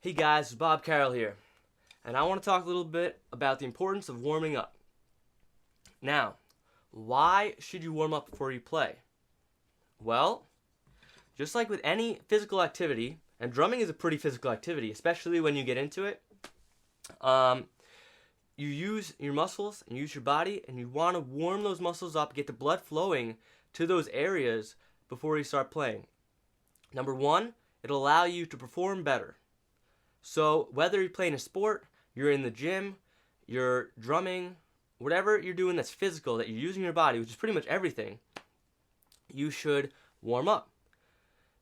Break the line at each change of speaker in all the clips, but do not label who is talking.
Hey guys, it's Bob Carroll here, and I want to talk a little bit about the importance of warming up. Now, why should you warm up before you play? Well, just like with any physical activity, and drumming is a pretty physical activity, especially when you get into it, you use your muscles and use your body, and you want to warm those muscles up, get the blood flowing to those areas before you start playing. Number one, it'll allow you to perform better. So whether you're playing a sport, you're in the gym, you're drumming, whatever you're doing that's physical, that you're using your body, which is pretty much everything, you should warm up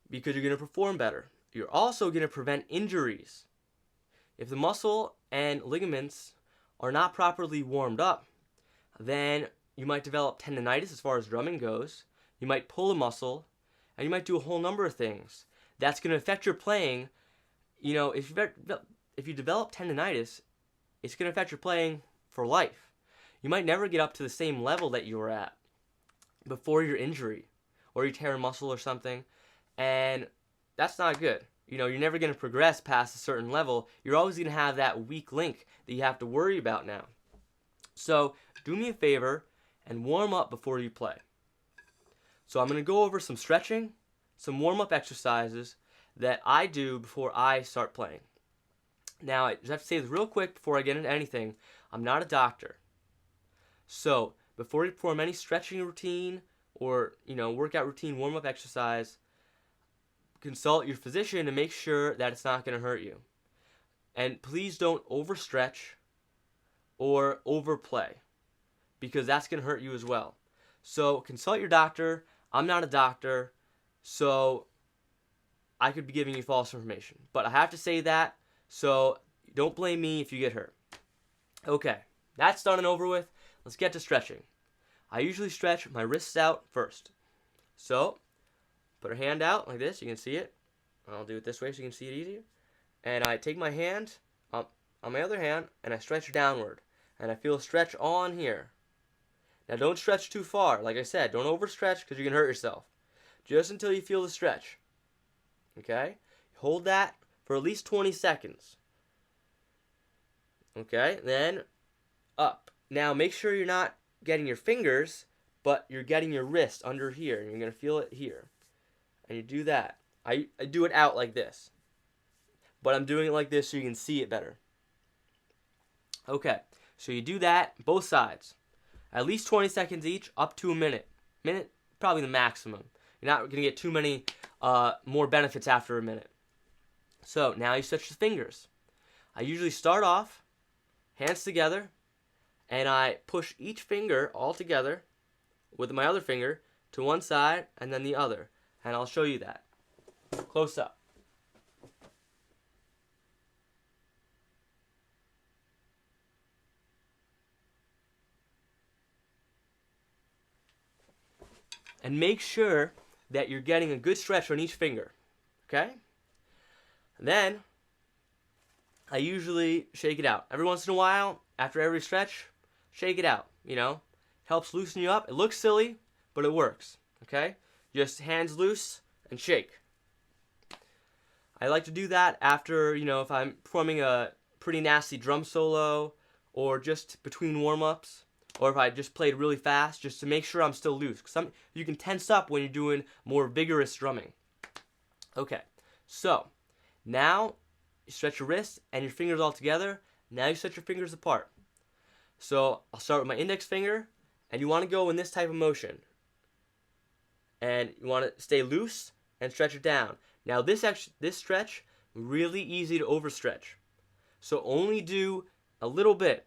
because you're going to perform better. You're also going to prevent injuries. If the muscle and ligaments are not properly warmed up, then you might develop tendonitis as far as drumming goes. You might pull a muscle, and you might do a whole number of things. That's going to affect your playing. You know, if you develop tendonitis, it's going to affect your playing for life. You might never get up to the same level that you were at before your injury, or you tear a muscle or something, and that's not good. You know, you're never going to progress past a certain level. You're always going to have that weak link that you have to worry about now. So, do me a favor and warm up before you play. So I'm going to go over some stretching, some warm-up exercises that I do before I start playing. Now, I just have to say this real quick before I get into anything. I'm not a doctor. So, before you perform any stretching routine or, workout routine, warm-up exercise, consult your physician to make sure that it's not going to hurt you. And please don't overstretch or overplay, because that's going to hurt you as well. So, consult your doctor. I'm not a doctor, so I could be giving you false information. But I have to say that, so don't blame me if you get hurt. Okay, that's done and over with. Let's get to stretching. I usually stretch my wrists out first. So, put a hand out like this. You can see it. I'll do it this way so you can see it easier. And I take my hand up on my other hand, and I stretch downward. And I feel a stretch on here. Now, don't stretch too far. Like I said, don't overstretch because you can hurt yourself. Just until you feel the stretch. Okay? Hold that for at least 20 seconds. Okay? Then, up. Now, make sure you're not getting your fingers, but you're getting your wrist under here. And you're going to feel it here. And you do that. I do it out like this. But I'm doing it like this so you can see it better. Okay. So you do that, both sides. At least 20 seconds each, up to a minute. Minute, probably the maximum. You're not going to get too many more benefits after a minute. So now you stretch the fingers. I usually start off, hands together, and I push each finger all together with my other finger to one side and then the other. And I'll show you that. Close up. And make sure that you're getting a good stretch on each finger. Okay? Then, I usually shake it out. Every once in a while, after every stretch, shake it out. Helps loosen you up. It looks silly, but it works. Okay? Just hands loose and shake. I like to do that after, if I'm performing a pretty nasty drum solo or just between warm-ups. Or if I just played really fast, just to make sure I'm still loose. Because you can tense up when you're doing more vigorous drumming. Okay, so now you stretch your wrists and your fingers all together. Now you stretch your fingers apart. So I'll start with my index finger, and you want to go in this type of motion. And you want to stay loose and stretch it down. Now this stretch, really easy to overstretch. So only do a little bit.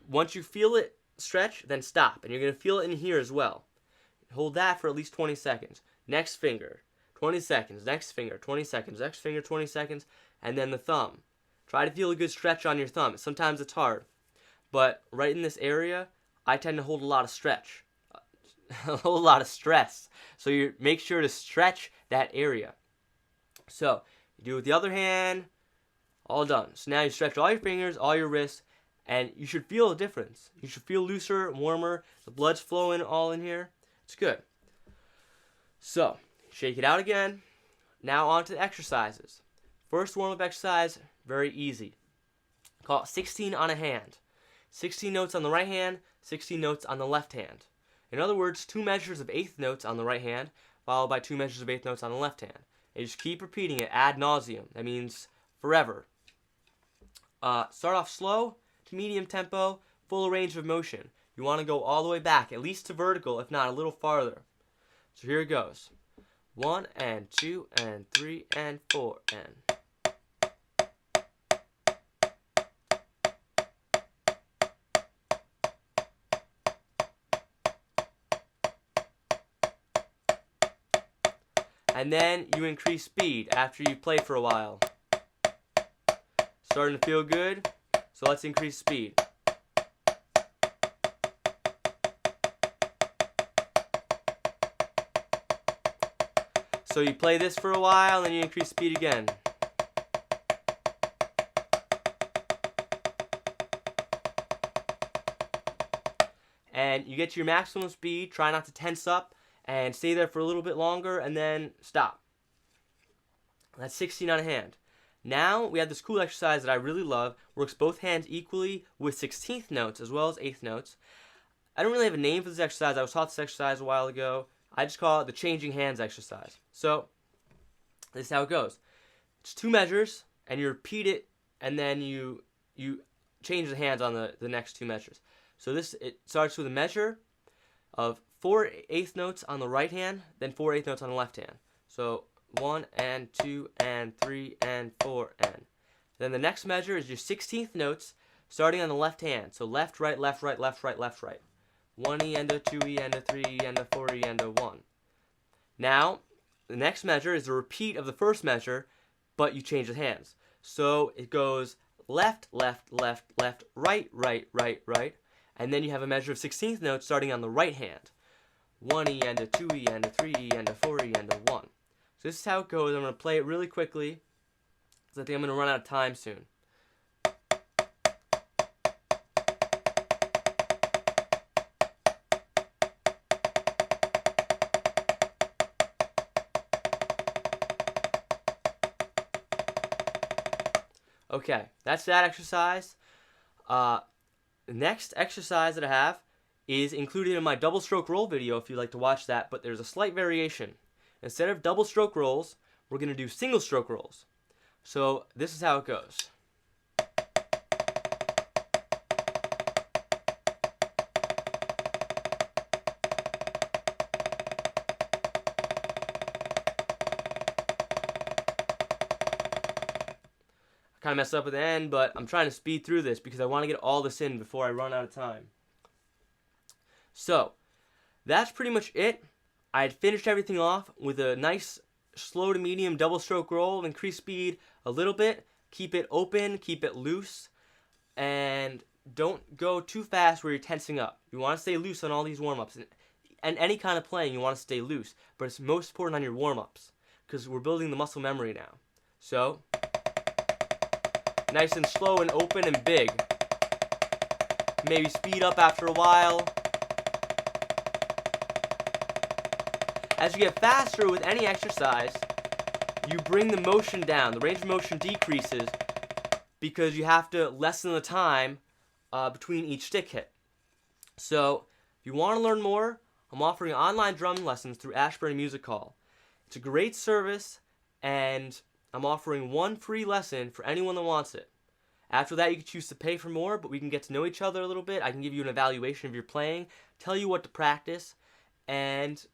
Once you feel it stretch, then stop. And you're going to feel it in here as well. Hold that for at least 20 seconds. Next finger, 20 seconds. Next finger, 20 seconds. Next finger, 20 seconds. And then the thumb. Try to feel a good stretch on your thumb. Sometimes it's hard. But right in this area, I tend to hold a lot of stretch. A whole lot of stress. So you make sure to stretch that area. So, you do it with the other hand. All done. So now you stretch all your fingers, all your wrists. And you should feel a difference. You should feel looser, warmer. The blood's flowing all in here. It's good. So, shake it out again. Now on to the exercises. First warm-up exercise, very easy. Call it 16 on a hand. 16 notes on the right hand, 16 notes on the left hand. In other words, 2 measures of eighth notes on the right hand, followed by 2 measures of eighth notes on the left hand. And you just keep repeating it ad nauseum. That means forever. Start off slow to medium tempo, full range of motion. You want to go all the way back, at least to vertical, if not a little farther. So here it goes. 1 and 2 and 3 and 4 and... And then you increase speed after you play for a while. Starting to feel good, so let's increase speed. So you play this for a while, and then you increase speed again. And you get to your maximum speed, try not to tense up, and stay there for a little bit longer, and then stop. That's 16 on a hand. Now we have this cool exercise that I really love. Works both hands equally with 16th notes as well as 8th notes. I don't really have a name for this exercise. I was taught this exercise a while ago. I just call it the changing hands exercise. So this is how it goes. It's 2 measures, and you repeat it, and then you change the hands on the next 2 measures. So it starts with a measure of 4 eighth notes on the right hand, then 4 eighth notes on the left hand. So 1 and 2 and 3 and 4 and. Then the next measure is your 16th notes starting on the left hand. So left, right, left, right, left, right, left, right. 1E and a 2E and a 3E and a 4E and a 1. Now, the next measure is a repeat of the first measure, but you change the hands. So it goes left, left, left, left, right, right, right, right. And then you have a measure of 16th notes starting on the right hand. 1E and a 2E and a 3E and a 4E and a 1. So this is how it goes. I'm going to play it really quickly, because I think I'm going to run out of time soon. Okay, that's that exercise. The next exercise that I have is included in my double stroke roll video if you'd like to watch that, but there's a slight variation. Instead of double stroke rolls, we're going to do single stroke rolls. So this is how it goes. I kind of messed up at the end, but I'm trying to speed through this because I want to get all this in before I run out of time. So that's pretty much it. I had finished everything off with a nice slow to medium double stroke roll, increase speed a little bit, keep it open, keep it loose, and don't go too fast where you're tensing up. You want to stay loose on all these warm-ups. And any kind of playing, you want to stay loose, but it's most important on your warm-ups because we're building the muscle memory now. So, nice and slow and open and big. Maybe speed up after a while. As you get faster with any exercise, you bring the motion down. The range of motion decreases because you have to lessen the time between each stick hit. So, if you want to learn more, I'm offering online drum lessons through Ashburn Music Hall. It's a great service, and I'm offering 1 free lesson for anyone that wants it. After that, you can choose to pay for more, but we can get to know each other a little bit. I can give you an evaluation of your playing, tell you what to practice, and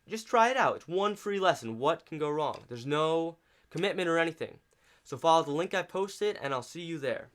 just try it out. It's 1 free lesson. What can go wrong? There's no commitment or anything. So follow the link I posted, and I'll see you there.